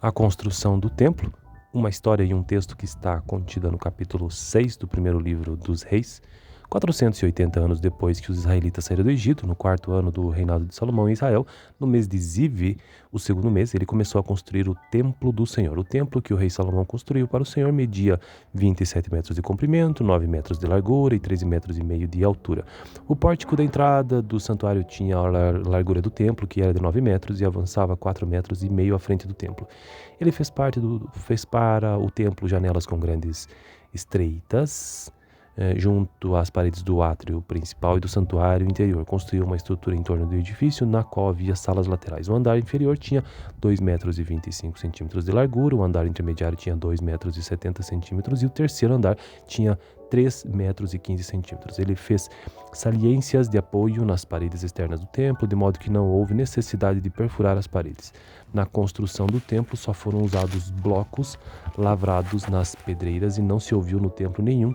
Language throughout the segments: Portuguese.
A construção do templo, uma história e um texto que está contida no capítulo 6 do primeiro livro dos Reis. 480 anos depois que os israelitas saíram do Egito, no quarto ano do reinado de Salomão em Israel, no mês de Ziv, o segundo mês, ele começou a construir o templo do Senhor. O templo que o rei Salomão construiu para o Senhor media 27 metros de comprimento, 9 metros de largura e 13 metros e meio de altura. O pórtico da entrada do santuário tinha a largura do templo, que era de 9 metros, e avançava 4 metros e meio à frente do templo. Ele fez para o templo janelas com grandes estreitas, junto às paredes do átrio principal e do santuário interior. Construiu uma estrutura em torno do edifício, na qual havia salas laterais. O andar inferior tinha 2 metros e 25 centímetros de largura, o andar intermediário tinha 2 metros e 70 centímetros e o terceiro andar tinha 3 metros e 15 centímetros. Ele fez saliências de apoio nas paredes externas do templo, de modo que não houve necessidade de perfurar as paredes. Na construção do templo só foram usados blocos lavrados nas pedreiras e não se ouviu no templo nenhum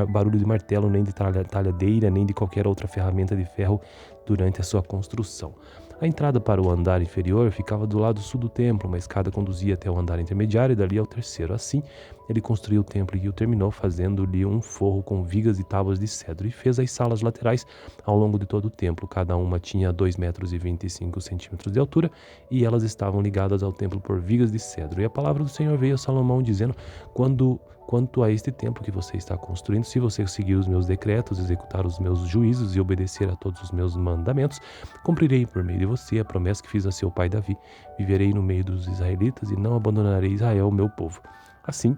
barulho de martelo, nem de talhadeira, nem de qualquer outra ferramenta de ferro durante a sua construção. A entrada para o andar inferior ficava do lado sul do templo, uma escada conduzia até o andar intermediário e dali ao terceiro. Assim, ele construiu o templo e o terminou, fazendo-lhe um forro com vigas e tábuas de cedro, e fez as salas laterais ao longo de todo o templo. Cada uma tinha 2 metros e 25 centímetros de altura, e elas estavam ligadas ao templo por vigas de cedro. E a palavra do Senhor veio a Salomão, dizendo: Quanto a este templo que você está construindo, se você seguir os meus decretos, executar os meus juízos e obedecer a todos os meus mandamentos, cumprirei por meio de você a promessa que fiz a seu pai Davi. Viverei no meio dos israelitas e não abandonarei Israel, meu povo. Assim,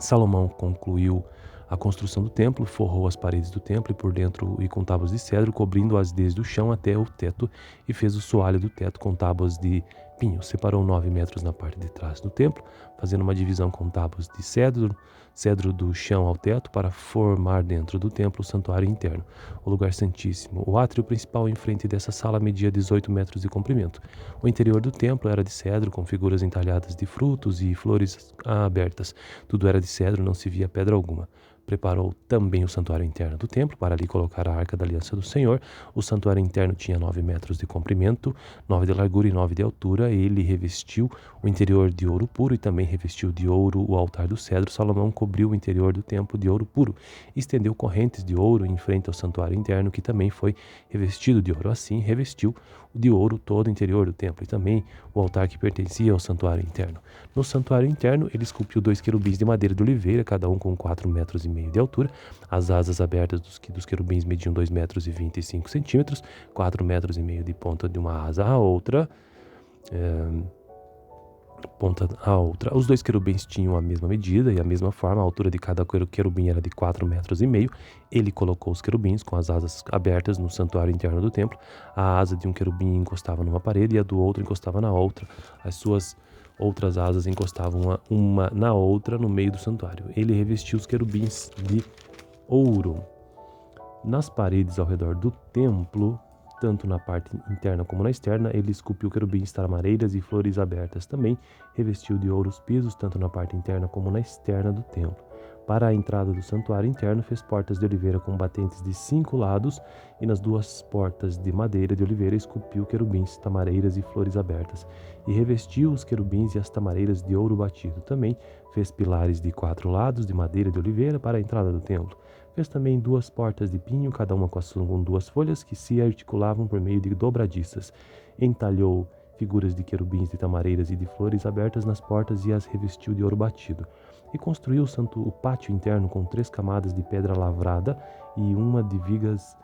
Salomão concluiu a construção do templo, forrou as paredes do templo e por dentro e com tábuas de cedro, cobrindo-as desde o chão até o teto, e fez o soalho do teto com tábuas de pinho. Separou 9 metros na parte de trás do templo, fazendo uma divisão com tábuas de cedro do chão ao teto, para formar dentro do templo o santuário interno, o lugar santíssimo. O átrio principal em frente dessa sala media 18 metros de comprimento. O interior do templo era de cedro, com figuras entalhadas de frutos e flores abertas. Tudo era de cedro, não se via pedra alguma. Preparou também o santuário interno do templo, para ali colocar a arca da aliança do Senhor. O santuário interno tinha 9 metros de comprimento, 9 de largura e 9 de altura. Ele revestiu o interior de ouro puro e também revestiu de ouro o altar do cedro. Salomão cobriu o interior do templo de ouro puro e estendeu correntes de ouro em frente ao santuário interno, que também foi revestido de ouro. Assim, revestiu de ouro todo o interior do templo e também o altar que pertencia ao santuário interno. No santuário interno, ele esculpiu 2 querubins de madeira de oliveira, cada um com 4 metros e meio de altura. As asas abertas dos querubins mediam 2 metros e 25 centímetros, 4 metros e meio de ponta de uma asa à outra. Os 2 querubins tinham a mesma medida e a mesma forma. A altura de cada querubim era de 4 metros e meio. Ele colocou os querubins com as asas abertas no santuário interno do templo. A asa de um querubim encostava numa parede e a do outro encostava na outra. As suas outras asas encostavam uma na outra no meio do santuário. Ele revestiu os querubins de ouro. Nas paredes ao redor do templo, tanto na parte interna como na externa, ele esculpiu querubins, tamareiras e flores abertas. Também revestiu de ouro os pisos, tanto na parte interna como na externa do templo. Para a entrada do santuário interno, fez portas de oliveira com batentes de 5 lados, e nas 2 portas de madeira de oliveira esculpiu querubins, tamareiras e flores abertas, e revestiu os querubins e as tamareiras de ouro batido. Também fez pilares de 4 lados de madeira de oliveira para a entrada do templo. Fez também 2 portas de pinho, cada uma com 2 folhas que se articulavam por meio de dobradiças. Entalhou figuras de querubins, de tamareiras e de flores abertas nas portas e as revestiu de ouro batido. E construiu o pátio interno com 3 camadas de pedra lavrada e uma de vigas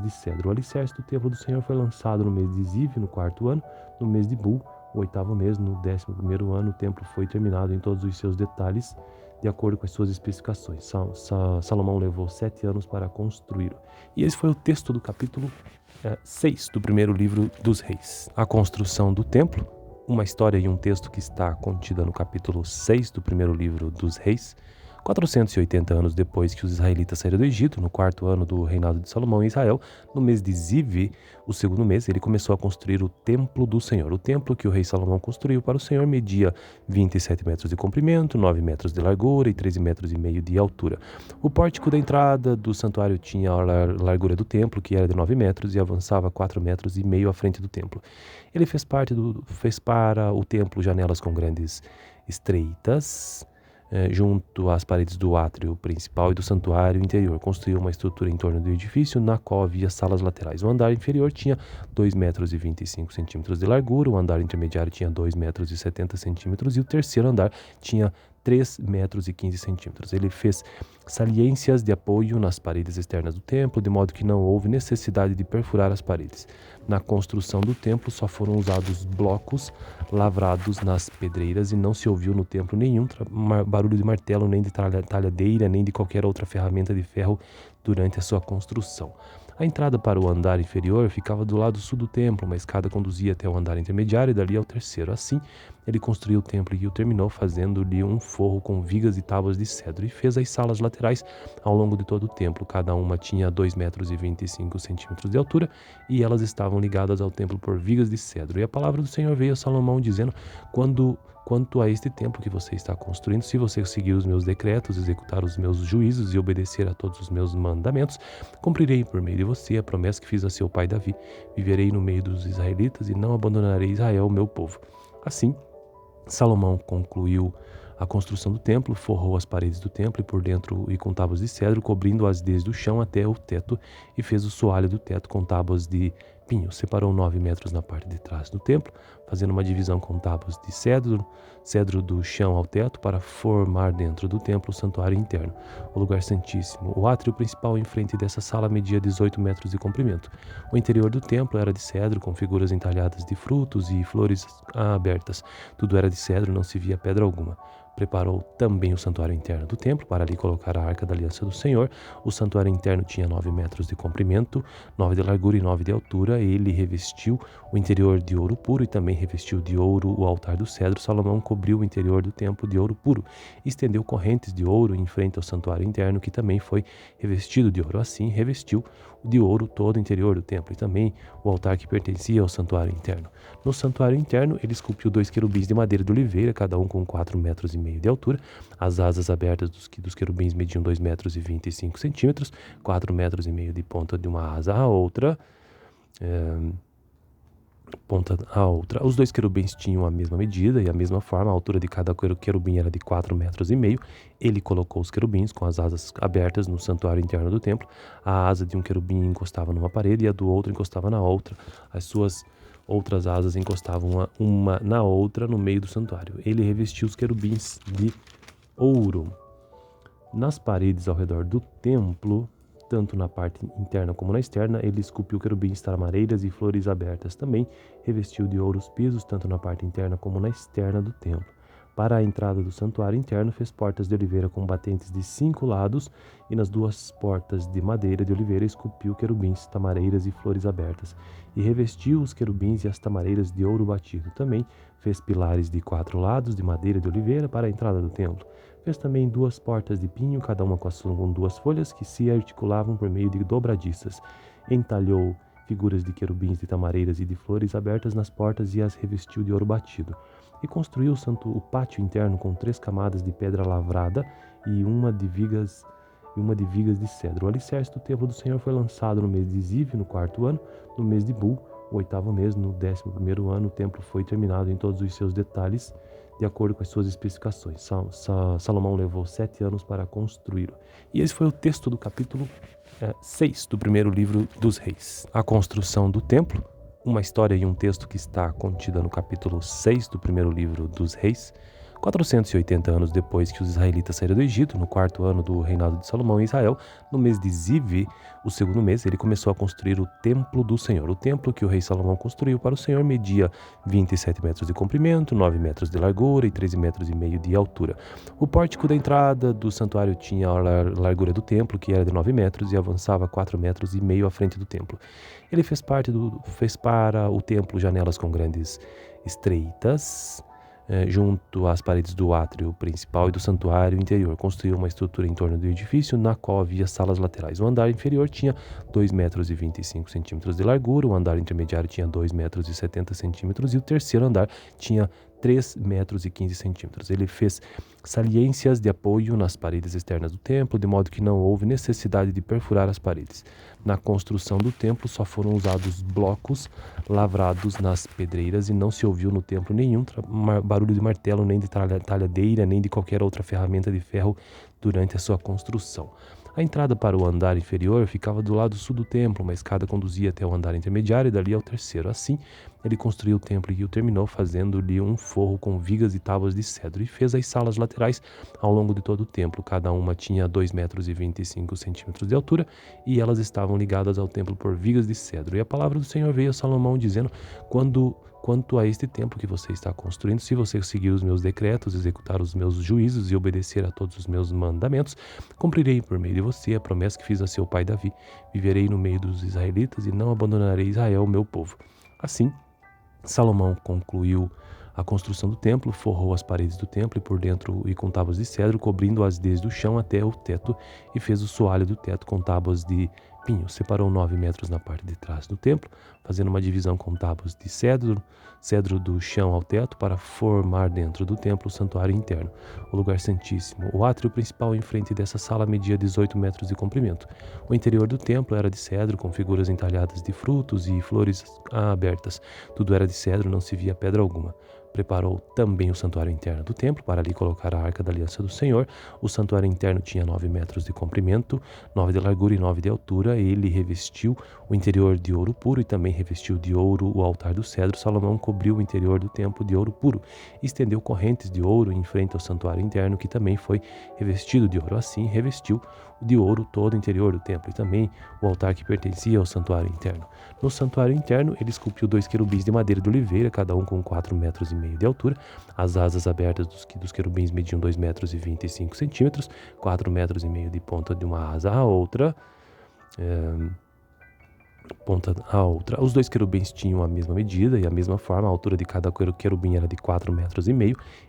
de cedro. O alicerce do templo do Senhor foi lançado no mês de Ziv, no 4º ano. No mês de Bul, o 8º mês, no 11º ano, o templo foi terminado em todos os seus detalhes, de acordo com as suas especificações. Salomão levou 7 anos para construí-lo. E esse foi o texto do capítulo 6 do primeiro livro dos Reis. A construção do templo, uma história e um texto que está contida no capítulo 6 do primeiro livro dos Reis. 480 anos depois que os israelitas saíram do Egito, no quarto ano do reinado de Salomão em Israel, no mês de Ziv, o segundo mês, ele começou a construir o templo do Senhor. O templo que o rei Salomão construiu para o Senhor media 27 metros de comprimento, 9 metros de largura e 13 metros e meio de altura. O pórtico da entrada do santuário tinha a largura do templo, que era de 9 metros, e avançava 4 metros e meio à frente do templo. Ele fez para o templo janelas com grandes estreitas, junto às paredes do átrio principal e do santuário interior. Construiu uma estrutura em torno do edifício, na qual havia salas laterais. O andar inferior tinha 2 metros e 25 centímetros de largura, o andar intermediário tinha 2 metros e 70 centímetros e o terceiro andar tinha 3 metros e 15 centímetros. Ele fez saliências de apoio nas paredes externas do templo, de modo que não houve necessidade de perfurar as paredes. Na construção do templo só foram usados blocos lavrados nas pedreiras e não se ouviu no templo nenhum barulho de martelo, nem de talhadeira, nem de qualquer outra ferramenta de ferro durante a sua construção. A entrada para o andar inferior ficava do lado sul do templo, uma escada conduzia até o andar intermediário e dali ao terceiro. Assim, ele construiu o templo e o terminou, fazendo-lhe um forro com vigas e tábuas de cedro, e fez as salas laterais ao longo de todo o templo. Cada uma tinha 2 metros e 25 centímetros de altura, e elas estavam ligadas ao templo por vigas de cedro. E a palavra do Senhor veio a Salomão, dizendo: Quanto a este templo que você está construindo, se você seguir os meus decretos, executar os meus juízos e obedecer a todos os meus mandamentos, cumprirei por meio de você a promessa que fiz a seu pai Davi. Viverei no meio dos israelitas e não abandonarei Israel, meu povo. Assim, Salomão concluiu a construção do templo, forrou as paredes do templo e por dentro e com tábuas de cedro, cobrindo-as desde o chão até o teto, e fez o soalho do teto com tábuas de pinho. Separou 9 metros na parte de trás do templo, fazendo uma divisão com tábuas de cedro do chão ao teto, para formar dentro do templo o santuário interno, o lugar santíssimo. O átrio principal em frente dessa sala media 18 metros de comprimento. O interior do templo era de cedro, com figuras entalhadas de frutos e flores abertas. Tudo era de cedro, não se via pedra alguma. Preparou também o santuário interno do templo, para ali colocar a arca da aliança do Senhor. O santuário interno tinha 9 metros de comprimento, 9 de largura e 9 de altura. Ele revestiu o interior de ouro puro e também revestiu de ouro o altar do cedro. Salomão cobriu o interior do templo de ouro puro e estendeu correntes de ouro em frente ao santuário interno, que também foi revestido de ouro. Assim, revestiu de ouro todo o interior do templo e também o altar que pertencia ao santuário interno. No santuário interno, ele esculpiu 2 querubins de madeira de oliveira, cada um com 4 metros e meio de altura. As asas abertas dos querubins mediam 2 metros e 25 centímetros, 4 metros e meio de ponta de uma asa à outra. Os 2 querubins tinham a mesma medida e a mesma forma. A altura de cada querubim era de 4 metros e meio. Ele colocou os querubins com as asas abertas no santuário interno do templo. A asa de um querubim encostava numa parede e a do outro encostava na outra. As suas outras asas encostavam uma na outra no meio do santuário. Ele revestiu os querubins de ouro. Nas paredes ao redor do templo, tanto na parte interna como na externa, ele esculpiu querubins, tamareiras e flores abertas. Também revestiu de ouro os pisos, tanto na parte interna como na externa do templo. Para a entrada do santuário interno, fez portas de oliveira com batentes de 5 lados, e nas 2 portas de madeira de oliveira esculpiu querubins, tamareiras e flores abertas, e revestiu os querubins e as tamareiras de ouro batido. Também fez pilares de 4 lados de madeira de oliveira para a entrada do templo. Fez também 2 portas de pinho, cada uma com 2 folhas que se articulavam por meio de dobradiças. Entalhou figuras de querubins, de tamareiras e de flores abertas nas portas e as revestiu de ouro batido. E construiu o pátio interno com 3 camadas de pedra lavrada e uma de vigas de cedro. O alicerce do templo do Senhor foi lançado no mês de Ziv, no 4º ano, no mês de Bul, o 8º mês, no 11º ano. O templo foi terminado em todos os seus detalhes, de acordo com as suas especificações. Salomão levou 7 anos para construí-lo. E esse foi o texto do capítulo 6 do primeiro livro dos Reis. A construção do templo, uma história e um texto que está contida no capítulo 6 do primeiro livro dos Reis. 480 anos depois que os israelitas saíram do Egito, no 4º ano do reinado de Salomão em Israel, no mês de Ziv, o segundo mês, ele começou a construir o templo do Senhor. O templo que o rei Salomão construiu para o Senhor media 27 metros de comprimento, 9 metros de largura e 13 metros e meio de altura. O pórtico da entrada do santuário tinha a largura do templo, que era de 9 metros, e avançava 4 metros e meio à frente do templo. Ele fez para o templo janelas com grandes estreitas, junto às paredes do átrio principal e do santuário interior. Construiu uma estrutura em torno do edifício, na qual havia salas laterais. O andar inferior tinha 2,25 metros de largura, o andar intermediário tinha 2,70 metros e o terceiro andar tinha 3,15 metros. Ele fez saliências de apoio nas paredes externas do templo, de modo que não houve necessidade de perfurar as paredes. Na construção do templo só foram usados blocos lavrados nas pedreiras e não se ouviu no templo nenhum barulho de martelo, nem de talhadeira, nem de qualquer outra ferramenta de ferro durante a sua construção. A entrada para o andar inferior ficava do lado sul do templo, uma escada conduzia até o andar intermediário e dali ao terceiro. Assim, ele construiu o templo e o terminou, fazendo-lhe um forro com vigas e tábuas de cedro, e fez as salas laterais ao longo de todo o templo. Cada uma tinha 2,25 metros de altura, e elas estavam ligadas ao templo por vigas de cedro. E a palavra do Senhor veio a Salomão, dizendo: Quanto a este templo que você está construindo, se você seguir os meus decretos, executar os meus juízos e obedecer a todos os meus mandamentos, cumprirei por meio de você a promessa que fiz a seu pai Davi. Viverei no meio dos israelitas e não abandonarei Israel, meu povo. Assim, Salomão concluiu a construção do templo, forrou as paredes do templo e por dentro e com tábuas de cedro, cobrindo-as desde o chão até o teto, e fez o soalho do teto com tábuas de pinho. Separou 9 metros na parte de trás do templo, fazendo uma divisão com tábuas de cedro do chão ao teto, para formar dentro do templo o santuário interno, o lugar santíssimo. O átrio principal em frente dessa sala media 18 metros de comprimento. O interior do templo era de cedro, com figuras entalhadas de frutos e flores abertas. Tudo era de cedro, não se via pedra alguma. Preparou também o santuário interno do templo, para ali colocar a arca da aliança do Senhor. O santuário interno tinha 9 metros de comprimento, 9 de largura e 9 de altura. Ele revestiu o interior de ouro puro e também revestiu de ouro o altar do cedro. Salomão cobriu o interior do templo de ouro puro e estendeu correntes de ouro em frente ao santuário interno, que também foi revestido de ouro. Assim, revestiu de ouro todo o interior do templo e também o altar que pertencia ao santuário interno. No santuário interno, ele esculpiu 2 querubins de madeira de oliveira, cada um com 4,5 metros de altura. As asas abertas dos querubins mediam 2,25 metros, 4,5 metros de ponta de uma asa à outra. Os 2 querubins tinham a mesma medida e a mesma forma. A altura de cada querubim era de 4,5 metros.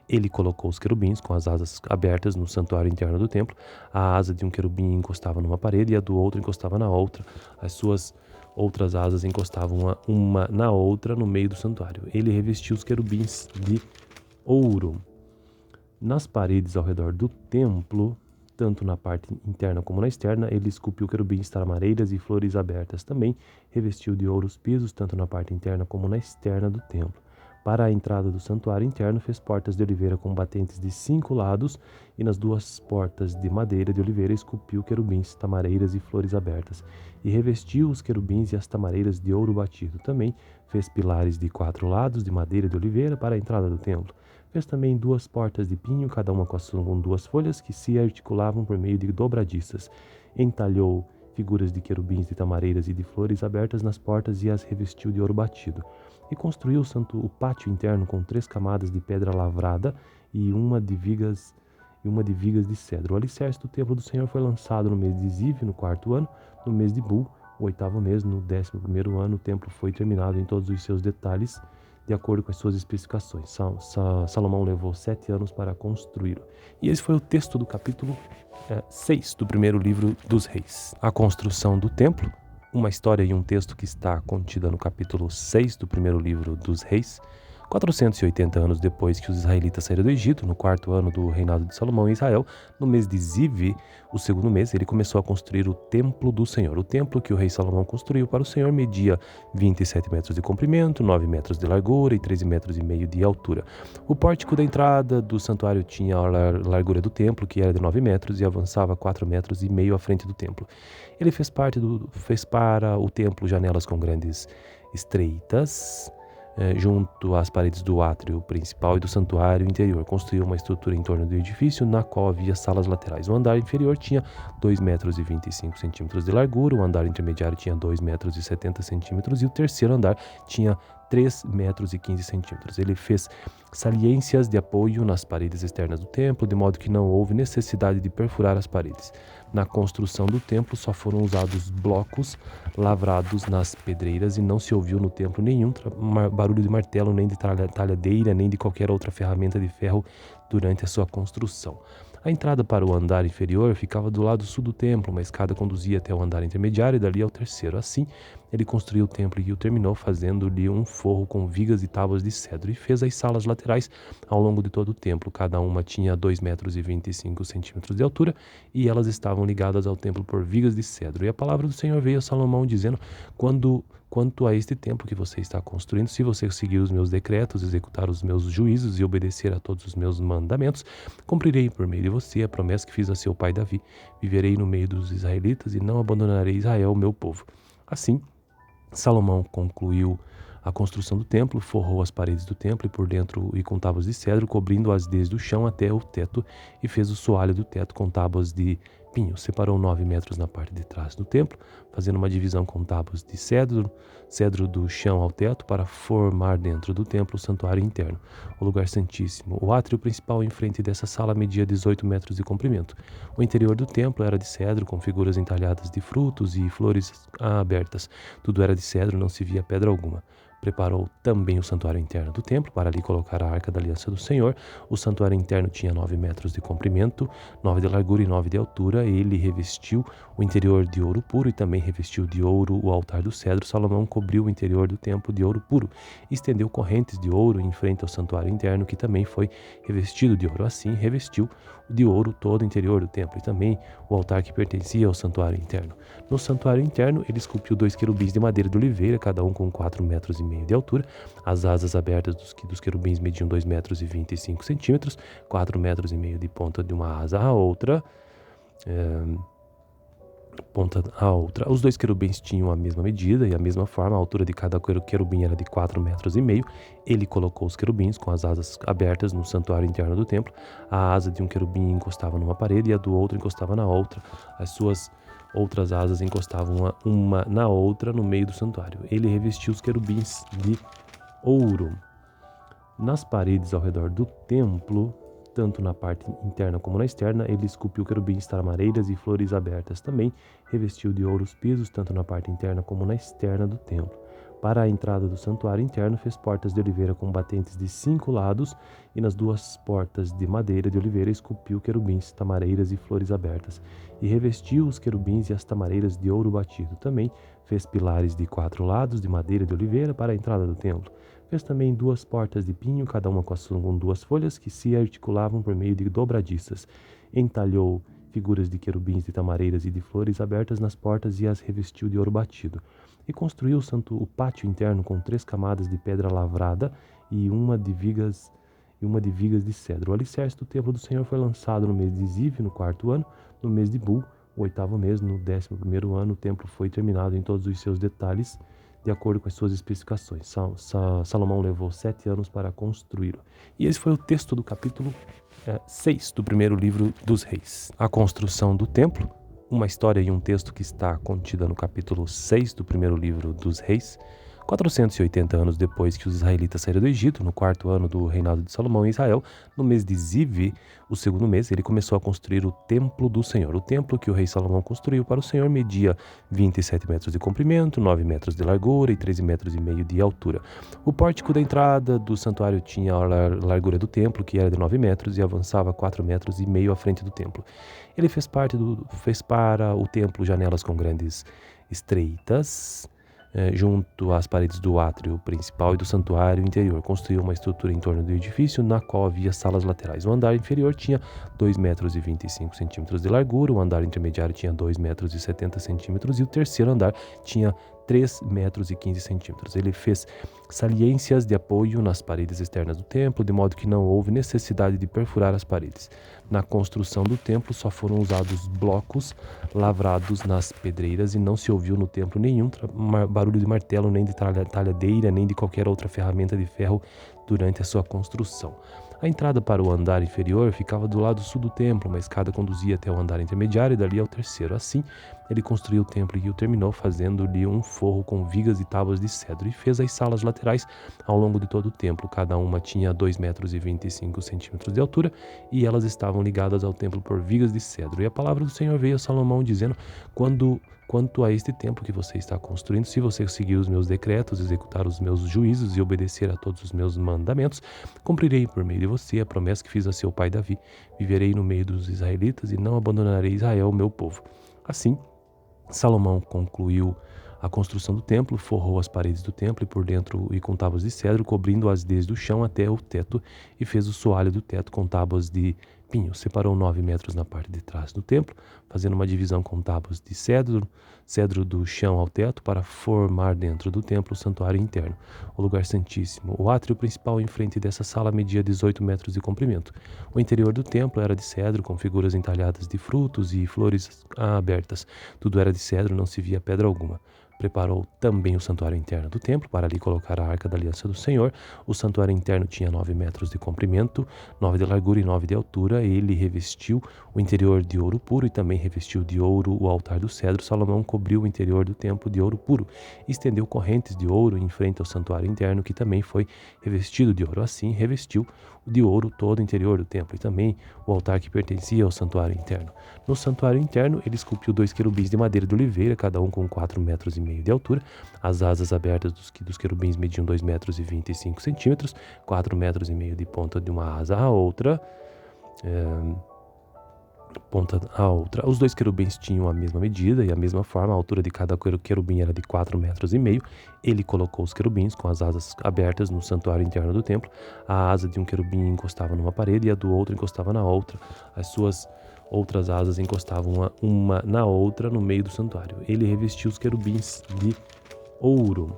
Ele colocou os querubins com as asas abertas no santuário interno do templo. A asa de um querubim encostava numa parede e a do outro encostava na outra. As suas outras asas encostavam uma na outra no meio do santuário. Ele revestiu os querubins de ouro. Nas paredes ao redor do templo, tanto na parte interna como na externa, ele esculpiu querubins, tamareiras e flores abertas. Também revestiu de ouro os pisos, tanto na parte interna como na externa do templo. Para a entrada do santuário interno, fez portas de oliveira com batentes de 5 lados, e nas 2 portas de madeira de oliveira esculpiu querubins, tamareiras e flores abertas, e revestiu os querubins e as tamareiras de ouro batido. Também fez pilares de 4 lados de madeira de oliveira para a entrada do templo. Fez também 2 portas de pinho, cada uma com 2 folhas que se articulavam por meio de dobradiças. Entalhou figuras de querubins, de tamareiras e de flores abertas nas portas e as revestiu de ouro batido. E construiu o pátio interno com 3 camadas de pedra lavrada e uma de vigas de cedro. O alicerce do templo do Senhor foi lançado no mês de Ziv, no 4º ano, no mês de Bul, o 8º mês, no 11º ano. O templo foi terminado em todos os seus detalhes, de acordo com as suas especificações. Salomão levou 7 anos para construí-lo. E esse foi o texto do capítulo 6 do primeiro livro dos Reis. A construção do templo, uma história e um texto que está contida no capítulo 6 do primeiro livro dos Reis. 480 anos depois que os israelitas saíram do Egito, no 4º ano do reinado de Salomão em Israel, no mês de Ziv, o 2º mês, ele começou a construir o templo do Senhor. O templo que o rei Salomão construiu para o Senhor media 27 metros de comprimento, 9 metros de largura e 13,5 metros de altura. O pórtico da entrada do santuário tinha a largura do templo, que era de 9 metros, e avançava 4,5 metros à frente do templo. Ele fez para o templo janelas com grandes estreitas, junto às paredes do átrio principal e do santuário interior. Construiu uma estrutura em torno do edifício, na qual havia salas laterais. O andar inferior tinha 2,25 metros de largura, o andar intermediário tinha 2,70 metros e o terceiro andar tinha 3,15 metros. Ele fez saliências de apoio nas paredes externas do templo, de modo que não houve necessidade de perfurar as paredes. Na construção do templo só foram usados blocos lavrados nas pedreiras e não se ouviu no templo nenhum barulho de martelo, nem de talhadeira, nem de qualquer outra ferramenta de ferro durante a sua construção. A entrada para o andar inferior ficava do lado sul do templo, uma escada conduzia até o andar intermediário e dali ao terceiro. Assim, ele construiu o templo e o terminou, fazendo-lhe um forro com vigas e tábuas de cedro, e fez as salas laterais ao longo de todo o templo. Cada uma tinha 2,25 metros de altura, e elas estavam ligadas ao templo por vigas de cedro. E a palavra do Senhor veio a Salomão, dizendo: Quanto a este templo que você está construindo, se você seguir os meus decretos, executar os meus juízos e obedecer a todos os meus mandamentos, cumprirei por meio de você a promessa que fiz a seu pai Davi. Viverei no meio dos israelitas e não abandonarei Israel, meu povo. Assim, Salomão concluiu a construção do templo, forrou as paredes do templo e por dentro e com tábuas de cedro, cobrindo-as desde o chão até o teto, e fez o soalho do teto com tábuas de pinho. Separou 9 metros na parte de trás do templo, fazendo uma divisão com tábuas de cedro do chão ao teto, para formar dentro do templo o santuário interno, o lugar santíssimo. O átrio principal em frente dessa sala media 18 metros de comprimento. O interior do templo era de cedro, com figuras entalhadas de frutos e flores abertas. Tudo era de cedro, não se via pedra alguma. Preparou também o santuário interno do templo, para ali colocar a arca da aliança do Senhor. O santuário interno tinha 9 metros de comprimento, 9 de largura e 9 de altura. Ele revestiu o interior de ouro puro e também revestiu de ouro o altar do cedro. Salomão cobriu o interior do templo de ouro puro e estendeu correntes de ouro em frente ao santuário interno, que também foi revestido de ouro. Assim, revestiu de ouro todo o interior do templo e também o altar que pertencia ao santuário interno. No santuário interno, ele esculpiu 2 querubins de madeira de oliveira, cada um com 4,5 metros de altura. As asas abertas dos querubins mediam 2,25 metros, 4,5 metros de ponta de uma asa à outra. Os 2 querubins tinham a mesma medida e a mesma forma. A altura de cada querubim era de 4,5 metros. Ele colocou os querubins com as asas abertas no santuário interno do templo. A asa de um querubim encostava numa parede e a do outro encostava na outra. As suas outras asas encostavam uma na outra no meio do santuário. Ele revestiu os querubins de ouro. Nas paredes ao redor do templo, tanto na parte interna como na externa, ele esculpiu querubins, tamareiras e flores abertas. Também revestiu de ouro os pisos, tanto na parte interna como na externa do templo. Para a entrada do santuário interno, fez portas de oliveira com batentes de 5 lados, e nas 2 portas de madeira de oliveira esculpiu querubins, tamareiras e flores abertas, e revestiu os querubins e as tamareiras de ouro batido. Também fez pilares de 4 lados de madeira de oliveira para a entrada do templo. Fez também 2 portas de pinho, cada uma com 2 folhas que se articulavam por meio de dobradiças. Entalhou figuras de querubins, de tamareiras e de flores abertas nas portas e as revestiu de ouro batido. E construiu o pátio interno com 3 camadas de pedra lavrada e uma de vigas de cedro. O alicerce do templo do Senhor foi lançado no mês de Ziv, no 4º ano, no mês de Bul, o 8º mês, no 11º ano. O templo foi terminado em todos os seus detalhes, de acordo com as suas especificações. Salomão levou 7 anos para construí-lo. E esse foi o texto do capítulo 6 do primeiro livro dos Reis. A construção do templo, uma história e um texto que está contida no capítulo 6 do primeiro livro dos Reis. 480 anos depois que os israelitas saíram do Egito, no 4º ano do reinado de Salomão em Israel, no mês de Ziv, o 2º mês, ele começou a construir o templo do Senhor. O templo que o rei Salomão construiu para o Senhor media 27 metros de comprimento, 9 metros de largura e 13,5 metros de altura. O pórtico da entrada do santuário tinha a largura do templo, que era de 9 metros, e avançava 4,5 metros à frente do templo. Ele fez para o templo janelas com grandes estreitas, junto às paredes do átrio principal e do santuário interior. Construiu uma estrutura em torno do edifício, na qual havia salas laterais. O andar inferior tinha 2,25 metros de largura, o andar intermediário tinha 2,70 metros e o terceiro andar tinha 3,15 metros. Ele fez saliências de apoio nas paredes externas do templo, de modo que não houve necessidade de perfurar as paredes. Na construção do templo só foram usados blocos lavrados nas pedreiras e não se ouviu no templo nenhum barulho de martelo, nem de talhadeira, nem de qualquer outra ferramenta de ferro durante a sua construção. A entrada para o andar inferior ficava do lado sul do templo, uma escada conduzia até o andar intermediário e dali ao terceiro. Assim, ele construiu o templo e o terminou, fazendo-lhe um forro com vigas e tábuas de cedro, e fez as salas laterais ao longo de todo o templo. Cada uma tinha 2,25 metros de altura, e elas estavam ligadas ao templo por vigas de cedro. E a palavra do Senhor veio a Salomão, dizendo: Quanto a este templo que você está construindo, se você seguir os meus decretos, executar os meus juízos e obedecer a todos os meus mandamentos, cumprirei por meio de você a promessa que fiz a seu pai Davi. Viverei no meio dos israelitas e não abandonarei Israel, meu povo. Assim, Salomão concluiu a construção do templo, forrou as paredes do templo e por dentro e com tábuas de cedro, cobrindo-as desde o chão até o teto, e fez o soalho do teto com tábuas de pinho. Separou 9 metros na parte de trás do templo, fazendo uma divisão com tábuas de cedro do chão ao teto, para formar dentro do templo o santuário interno, o lugar santíssimo. O átrio principal em frente dessa sala media 18 metros de comprimento. O interior do templo era de cedro, com figuras entalhadas de frutos e flores abertas. Tudo era de cedro, não se via pedra alguma. Preparou também o santuário interno do templo, para ali colocar a arca da aliança do Senhor. O santuário interno tinha 9 metros de comprimento, 9 de largura e 9 de altura. Ele revestiu o interior de ouro puro e também revestiu de ouro o altar do cedro. Salomão cobriu o interior do templo de ouro puro e estendeu correntes de ouro em frente ao santuário interno, que também foi revestido de ouro. Assim, revestiu de ouro todo o interior do templo e também o altar que pertencia ao santuário interno. No santuário interno, ele esculpiu 2 querubins de madeira de oliveira, cada um com 4,5 metros de altura. As asas abertas dos querubins mediam 2,25 metros, 4,5 metros de ponta de uma asa à outra. Os 2 querubins tinham a mesma medida e a mesma forma. A altura de cada querubim era de 4,5 metros. Ele colocou os querubins com as asas abertas no santuário interno do templo. A asa de um querubim encostava numa parede e a do outro encostava na outra. As suas outras asas encostavam uma na outra no meio do santuário. Ele revestiu os querubins de ouro.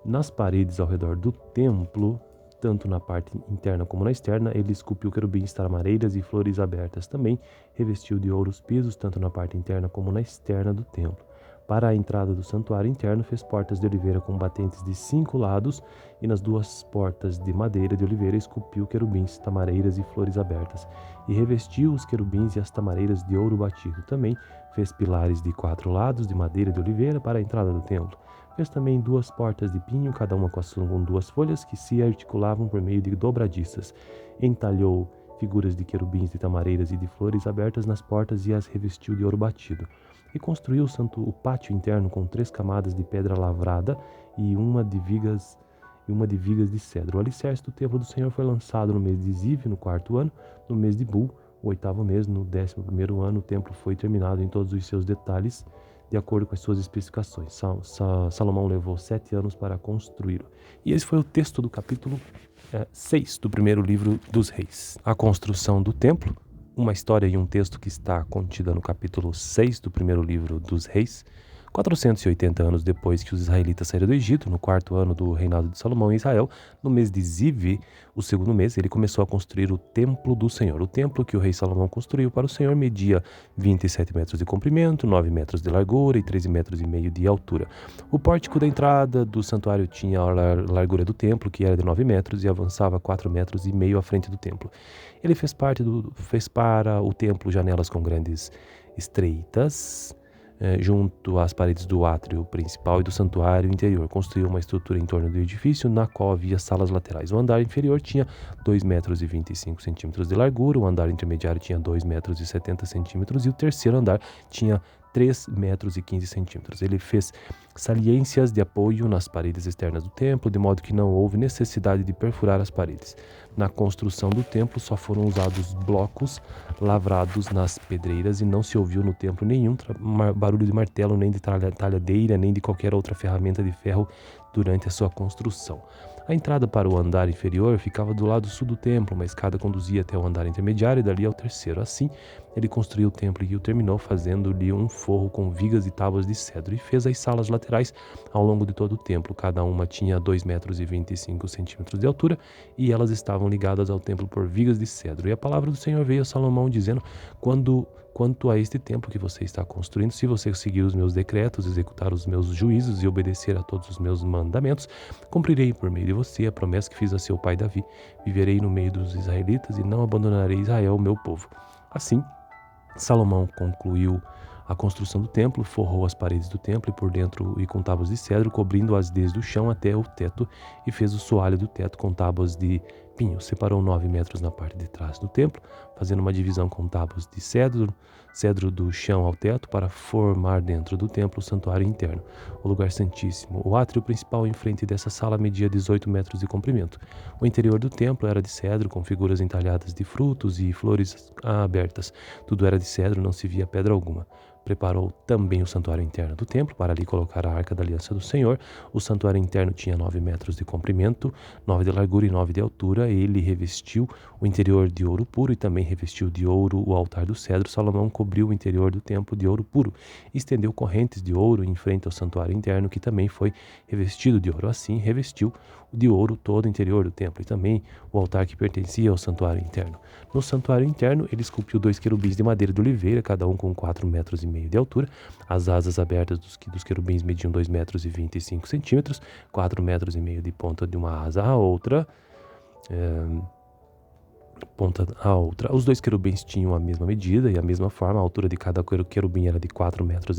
Nas paredes ao redor do templo, tanto na parte interna como na externa, ele esculpiu querubins, tamareiras e flores abertas. Também revestiu de ouro os pisos, tanto na parte interna como na externa do templo. Para a entrada do santuário interno, fez portas de oliveira com batentes de 5 lados, e nas 2 portas de madeira de oliveira esculpiu querubins, tamareiras e flores abertas, e revestiu os querubins e as tamareiras de ouro batido. Também fez pilares de 4 lados de madeira de oliveira para a entrada do templo. Fez também 2 portas de pinho, cada uma com 2 folhas que se articulavam por meio de dobradiças. Entalhou figuras de querubins, de tamareiras e de flores abertas nas portas e as revestiu de ouro batido. E construiu o pátio interno com 3 camadas de pedra lavrada e uma de vigas de cedro. O alicerce do templo do Senhor foi lançado no mês de Ziv, no 4º ano, no mês de Bul, o 8º mês, no 11º ano. O templo foi terminado em todos os seus detalhes, de acordo com as suas especificações. Salomão levou 7 anos para construí-lo. E esse foi o texto do capítulo 6 do primeiro livro dos Reis. A construção do templo, uma história e um texto que está contida no capítulo 6 do primeiro livro dos Reis. 480 anos depois que os israelitas saíram do Egito, no 4º ano do reinado de Salomão em Israel, no mês de Ziv, o 2º mês, ele começou a construir o templo do Senhor. O templo que o rei Salomão construiu para o Senhor media 27 metros de comprimento, 9 metros de largura e 13,5 metros de altura. O pórtico da entrada do santuário tinha a largura do templo, que era de 9 metros, e avançava 4,5 metros à frente do templo. Ele fez para o templo janelas com grandes estreitas, junto às paredes do átrio principal e do santuário interior. Construiu uma estrutura em torno do edifício, na qual havia salas laterais. O andar inferior tinha 2,25 metros de largura, o andar intermediário tinha 2,70 metros e o terceiro andar tinha 3,15 metros. Ele fez saliências de apoio nas paredes externas do templo, de modo que não houve necessidade de perfurar as paredes. Na construção do templo só foram usados blocos lavrados nas pedreiras, e não se ouviu no templo nenhum barulho de martelo, nem de talhadeira, nem de qualquer outra ferramenta de ferro durante a sua construção. A entrada para o andar inferior ficava do lado sul do templo. Uma escada conduzia até o andar intermediário e dali ao terceiro. Assim, ele construiu o templo e o terminou, fazendo-lhe um forro com vigas e tábuas de cedro, e fez as salas laterais ao longo de todo o templo. Cada uma tinha 2,25 metros de altura, e elas estavam ligadas ao templo por vigas de cedro. E a palavra do Senhor veio a Salomão, dizendo: Quanto a este templo que você está construindo, se você seguir os meus decretos, executar os meus juízos e obedecer a todos os meus mandamentos, cumprirei por meio de você a promessa que fiz a seu pai Davi. Viverei no meio dos israelitas e não abandonarei Israel, meu povo. Assim, Salomão concluiu A construção do templo forrou as paredes do templo e por dentro e com tábuas de cedro, cobrindo-as desde o chão até o teto, e fez o soalho do teto com tábuas de pinho. Separou 9 metros na parte de trás do templo, fazendo uma divisão com tábuas de cedro do chão ao teto, para formar dentro do templo o santuário interno, o lugar santíssimo. O átrio principal em frente dessa sala media 18 metros de comprimento. O interior do templo era de cedro, com figuras entalhadas de frutos e flores abertas. Tudo era de cedro, não se via pedra alguma. Preparou também o santuário interno do templo, para ali colocar a arca da aliança do Senhor. O santuário interno tinha 9 metros de comprimento, 9 de largura e 9 de altura. Ele revestiu o interior de ouro puro e também revestiu de ouro o altar do cedro. Salomão cobriu o interior do templo de ouro puro. Estendeu correntes de ouro em frente ao santuário interno, que também foi revestido de ouro. Assim, revestiu de ouro todo o interior do templo e também o altar que pertencia ao santuário interno. No santuário interno, ele esculpiu 2 querubins de madeira de oliveira, cada um com 4,5 metros de altura. As asas abertas dos querubins mediam 2,25 metros, 4,5 metros de ponta de uma asa à outra. Os 2 querubins tinham a mesma medida e a mesma forma. A altura de cada querubim era de 4,5 metros.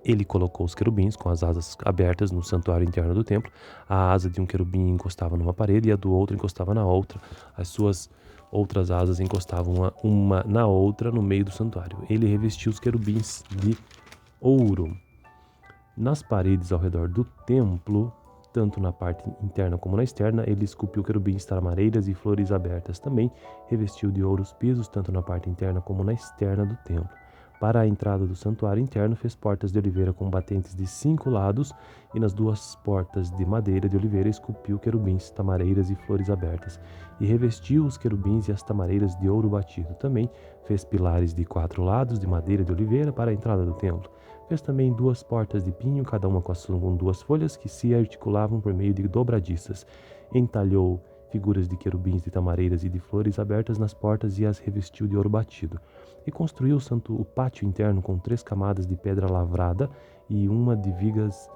Ele colocou os querubins com as asas abertas no santuário interno do templo. A asa de um querubim encostava numa parede e a do outro encostava na outra. As suas outras asas encostavam uma na outra no meio do santuário. Ele revestiu os querubins de ouro. Nas paredes ao redor do templo, tanto na parte interna como na externa, ele esculpiu querubins, tamareiras e flores abertas. Também revestiu de ouro os pisos, tanto na parte interna como na externa do templo. Para a entrada do santuário interno, fez portas de oliveira com batentes de 5 lados, e nas 2 portas de madeira de oliveira esculpiu querubins, tamareiras e flores abertas, e revestiu os querubins e as tamareiras de ouro batido. Também fez pilares de 4 lados de madeira de oliveira para a entrada do templo. Fez também 2 portas de pinho, cada uma com 2 folhas que se articulavam por meio de dobradiças. Entalhou figuras de querubins, de tamareiras e de flores abertas nas portas e as revestiu de ouro batido. E construiu o pátio interno com 3 camadas de pedra lavrada e uma de vigas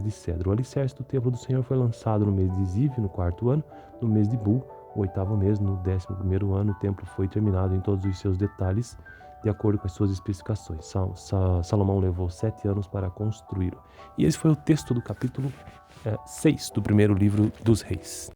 de cedro. O alicerce do templo do Senhor foi lançado no mês de Ziv, no 4º ano, no mês de Bul, o 8º mês, no 11º ano. O templo foi terminado em todos os seus detalhes, de acordo com as suas especificações. Salomão levou 7 anos para construí-lo. E esse foi o texto do capítulo 6 do primeiro livro dos Reis.